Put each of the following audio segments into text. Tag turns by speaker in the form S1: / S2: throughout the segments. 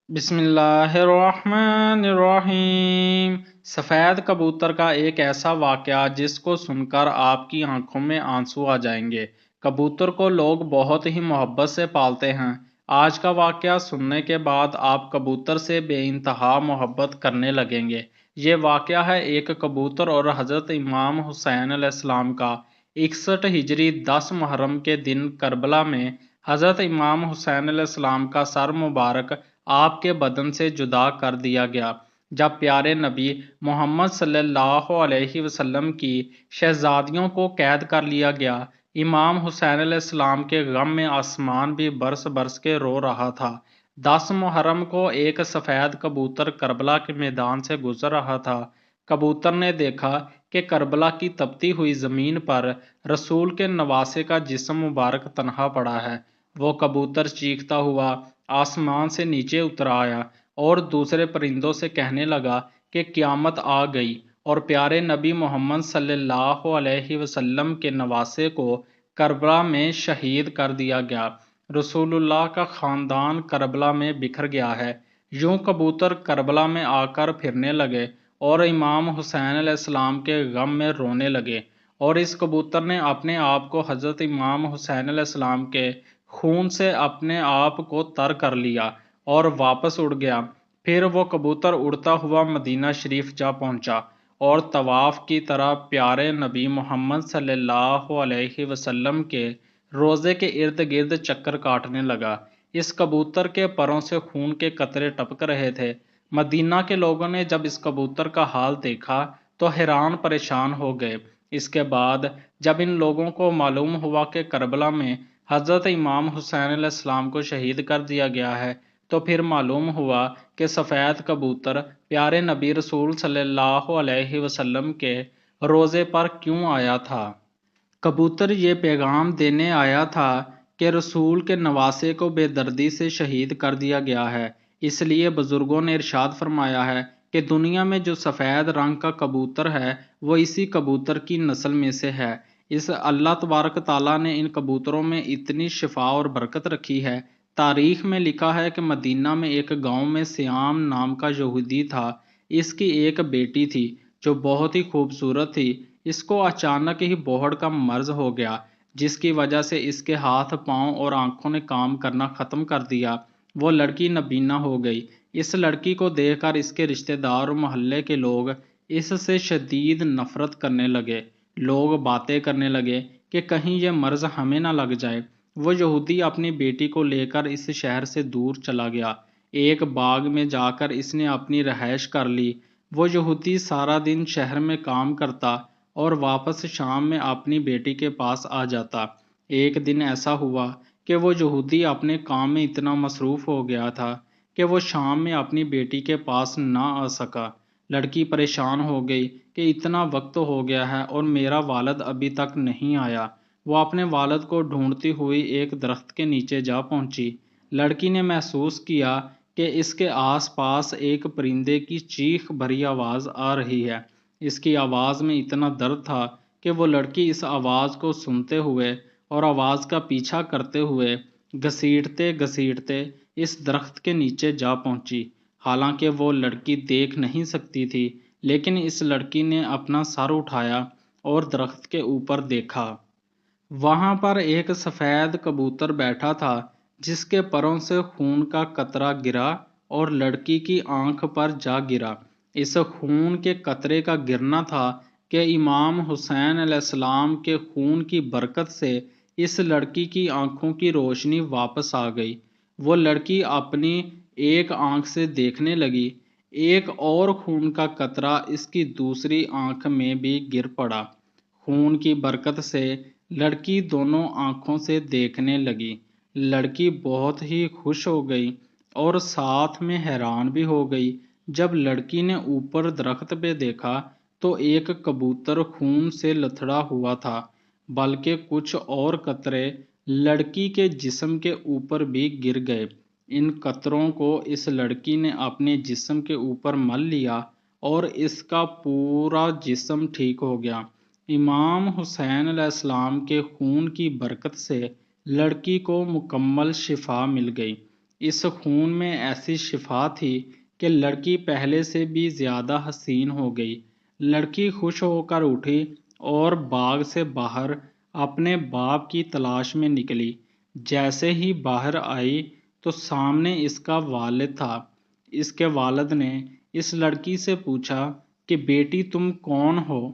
S1: بسم اللہ الرحمن الرحیم۔ سفید کبوتر کا ایک ایسا واقعہ جس کو سن کر آپ کی آنکھوں میں آنسو آ جائیں گے۔ کبوتر کو لوگ بہت ہی محبت سے پالتے ہیں۔ آج کا واقعہ سننے کے بعد آپ کبوتر سے بے انتہا محبت کرنے لگیں گے۔ یہ واقعہ ہے ایک کبوتر اور حضرت امام حسین علیہ السلام کا۔ 61 ہجری 10 محرم کے دن کربلا میں حضرت امام حسین علیہ السلام کا سر مبارک آپ کے بدن سے جدا کر دیا گیا، جب پیارے نبی محمد صلی اللہ علیہ وسلم کی شہزادیوں کو قید کر لیا گیا۔ امام حسین علیہ السلام کے غم میں آسمان بھی برس برس کے رو رہا تھا۔ 10 محرم کو ایک سفید کبوتر کربلا کے میدان سے گزر رہا تھا۔ کبوتر نے دیکھا کہ کربلا کی تپتی ہوئی زمین پر رسول کے نواسے کا جسم مبارک تنہا پڑا ہے۔ وہ کبوتر چیختا ہوا آسمان سے نیچے اتر آیا اور دوسرے پرندوں سے کہنے لگا کہ قیامت آ گئی اور پیارے نبی محمد صلی اللہ علیہ وسلم کے نواسے کو کربلا میں شہید کر دیا گیا۔ رسول اللہ کا خاندان کربلا میں بکھر گیا ہے۔ یوں کبوتر کربلا میں آ کر پھرنے لگے اور امام حسین علیہ السلام کے غم میں رونے لگے، اور اس کبوتر نے اپنے آپ کو حضرت امام حسین علیہ السلام کے خون سے اپنے آپ کو تر کر لیا اور واپس اڑ گیا۔ پھر وہ کبوتر اڑتا ہوا مدینہ شریف جا پہنچا اور طواف کی طرح پیارے نبی محمد صلی اللہ علیہ وسلم کے روضے کے ارد گرد چکر کاٹنے لگا۔ اس کبوتر کے پروں سے خون کے قطرے ٹپک رہے تھے۔ مدینہ کے لوگوں نے جب اس کبوتر کا حال دیکھا تو حیران پریشان ہو گئے۔ اس کے بعد جب ان لوگوں کو معلوم ہوا کہ کربلا میں حضرت امام حسین علیہ السلام کو شہید کر دیا گیا ہے، تو پھر معلوم ہوا کہ سفید کبوتر پیارے نبی رسول صلی اللہ علیہ وسلم کے روضے پر کیوں آیا تھا۔ کبوتر یہ پیغام دینے آیا تھا کہ رسول کے نواسے کو بے دردی سے شہید کر دیا گیا ہے۔ اس لیے بزرگوں نے ارشاد فرمایا ہے کہ دنیا میں جو سفید رنگ کا کبوتر ہے وہ اسی کبوتر کی نسل میں سے ہے۔ اس اللہ تبارک تعالیٰ نے ان کبوتروں میں اتنی شفا اور برکت رکھی ہے۔ تاریخ میں لکھا ہے کہ مدینہ میں ایک گاؤں میں سیام نام کا یہودی تھا۔ اس کی ایک بیٹی تھی جو بہت ہی خوبصورت تھی۔ اس کو اچانک ہی بوڑھ کا مرض ہو گیا، جس کی وجہ سے اس کے ہاتھ پاؤں اور آنکھوں نے کام کرنا ختم کر دیا۔ وہ لڑکی نابینا ہو گئی۔ اس لڑکی کو دیکھ کر اس کے رشتہ دار اور محلے کے لوگ اس سے شدید نفرت کرنے لگے۔ لوگ باتیں کرنے لگے کہ کہیں یہ مرض ہمیں نہ لگ جائے۔ وہ یہودی اپنی بیٹی کو لے کر اس شہر سے دور چلا گیا۔ ایک باغ میں جا کر اس نے اپنی رہائش کر لی۔ وہ یہودی سارا دن شہر میں کام کرتا اور واپس شام میں اپنی بیٹی کے پاس آ جاتا۔ ایک دن ایسا ہوا کہ وہ یہودی اپنے کام میں اتنا مصروف ہو گیا تھا کہ وہ شام میں اپنی بیٹی کے پاس نہ آ سکا۔ لڑکی پریشان ہو گئی کہ اتنا وقت ہو گیا ہے اور میرا والد ابھی تک نہیں آیا۔ وہ اپنے والد کو ڈھونڈتی ہوئی ایک درخت کے نیچے جا پہنچی۔ لڑکی نے محسوس کیا کہ اس کے آس پاس ایک پرندے کی چیخ بھری آواز آ رہی ہے۔ اس کی آواز میں اتنا درد تھا کہ وہ لڑکی اس آواز کو سنتے ہوئے اور آواز کا پیچھا کرتے ہوئے گھسیٹتے گھسیٹتے اس درخت کے نیچے جا پہنچی۔ حالانکہ وہ لڑکی دیکھ نہیں سکتی تھی، لیکن اس لڑکی نے اپنا سر اٹھایا اور درخت کے اوپر دیکھا۔ وہاں پر ایک سفید کبوتر بیٹھا تھا جس کے پروں سے خون کا قطرہ گرا اور لڑکی کی آنکھ پر جا گرا۔ اس خون کے قطرے کا گرنا تھا کہ امام حسین علیہ السلام کے خون کی برکت سے اس لڑکی کی آنکھوں کی روشنی واپس آ گئی۔ وہ لڑکی اپنی ایک آنکھ سے دیکھنے لگی۔ ایک اور خون کا قطرہ اس کی دوسری آنکھ میں بھی گر پڑا۔ خون کی برکت سے لڑکی دونوں آنکھوں سے دیکھنے لگی۔ لڑکی بہت ہی خوش ہو گئی اور ساتھ میں حیران بھی ہو گئی۔ جب لڑکی نے اوپر درخت پہ دیکھا تو ایک کبوتر خون سے لتھڑا ہوا تھا، بلکہ کچھ اور قطرے لڑکی کے جسم کے اوپر بھی گر گئے۔ ان قطروں کو اس لڑکی نے اپنے جسم کے اوپر مل لیا اور اس کا پورا جسم ٹھیک ہو گیا۔ امام حسین علیہ السلام کے خون کی برکت سے لڑکی کو مکمل شفا مل گئی۔ اس خون میں ایسی شفا تھی کہ لڑکی پہلے سے بھی زیادہ حسین ہو گئی۔ لڑکی خوش ہو کر اٹھی اور باغ سے باہر اپنے باپ کی تلاش میں نکلی۔ جیسے ہی باہر آئی تو سامنے اس کا والد تھا۔ اس کے والد نے اس لڑکی سے پوچھا کہ بیٹی تم کون ہو؟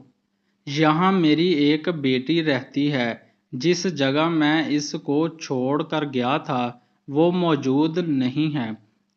S1: یہاں میری ایک بیٹی رہتی ہے، جس جگہ میں اس کو چھوڑ کر گیا تھا وہ موجود نہیں ہے۔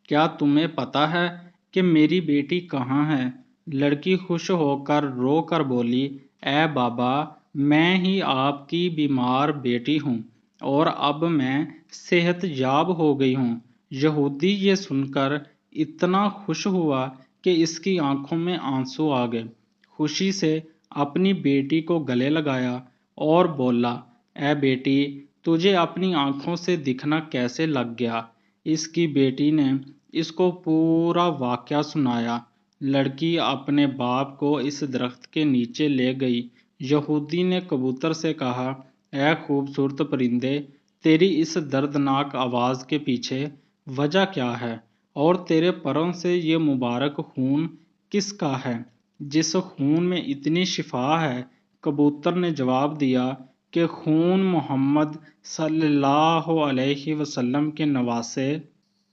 S1: کیا تمہیں پتہ ہے کہ میری بیٹی کہاں ہے؟ لڑکی خوش ہو کر رو کر بولی، اے بابا، میں ہی آپ کی بیمار بیٹی ہوں اور اب میں صحت یاب ہو گئی ہوں۔ یہودی یہ سن کر اتنا خوش ہوا کہ اس کی آنکھوں میں آنسو آ گئے۔ خوشی سے اپنی بیٹی کو گلے لگایا اور بولا، اے بیٹی، تجھے اپنی آنکھوں سے دکھنا کیسے لگ گیا؟ اس کی بیٹی نے اس کو پورا واقعہ سنایا۔ لڑکی اپنے باپ کو اس درخت کے نیچے لے گئی۔ یہودی نے کبوتر سے کہا، اے خوبصورت پرندے، تیری اس دردناک آواز کے پیچھے وجہ کیا ہے؟ اور تیرے پروں سے یہ مبارک خون کس کا ہے جس خون میں اتنی شفا ہے؟ کبوتر نے جواب دیا کہ خون محمد صلی اللہ علیہ وسلم کے نواسے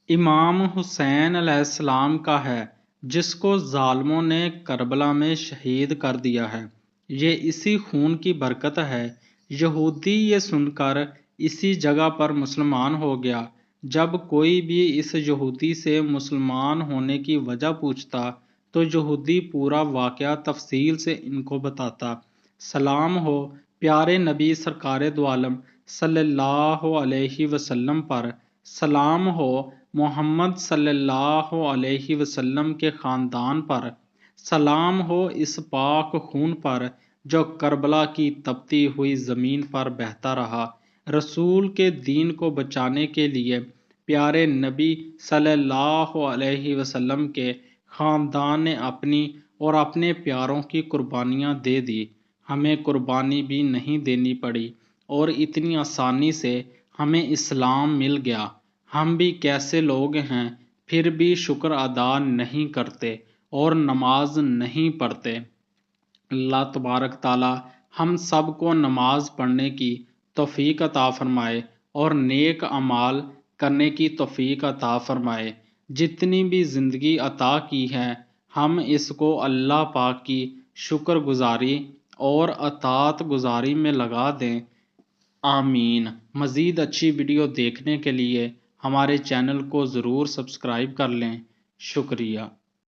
S1: امام حسین علیہ السلام کا ہے، جس کو ظالموں نے کربلا میں شہید کر دیا ہے۔ یہ اسی خون کی برکت ہے۔ یہودی یہ سن کر اسی جگہ پر مسلمان ہو گیا۔ جب کوئی بھی اس یہودی سے مسلمان ہونے کی وجہ پوچھتا تو یہودی پورا واقعہ تفصیل سے ان کو بتاتا۔ سلام ہو پیارے نبی سرکار دو عالم صلی اللہ علیہ وسلم پر، سلام ہو محمد صلی اللہ علیہ وسلم کے خاندان پر، سلام ہو اس پاک خون پر جو کربلا کی تپتی ہوئی زمین پر بہتا رہا۔ رسول کے دین کو بچانے کے لیے پیارے نبی صلی اللہ علیہ وسلم کے خاندان نے اپنی اور اپنے پیاروں کی قربانیاں دے دی۔ ہمیں قربانی بھی نہیں دینی پڑی اور اتنی آسانی سے ہمیں اسلام مل گیا۔ ہم بھی کیسے لوگ ہیں پھر بھی شکر ادا نہیں کرتے اور نماز نہیں پڑھتے۔ اللہ تبارک تعالی ہم سب کو نماز پڑھنے کی توفیق عطا فرمائے اور نیک اعمال کرنے کی توفیق عطا فرمائے۔ جتنی بھی زندگی عطا کی ہے ہم اس کو اللہ پاک کی شکر گزاری اور اطاعت گزاری میں لگا دیں، آمین۔ مزید اچھی ویڈیو دیکھنے کے لیے ہمارے چینل کو ضرور سبسکرائب کر لیں۔ شکریہ۔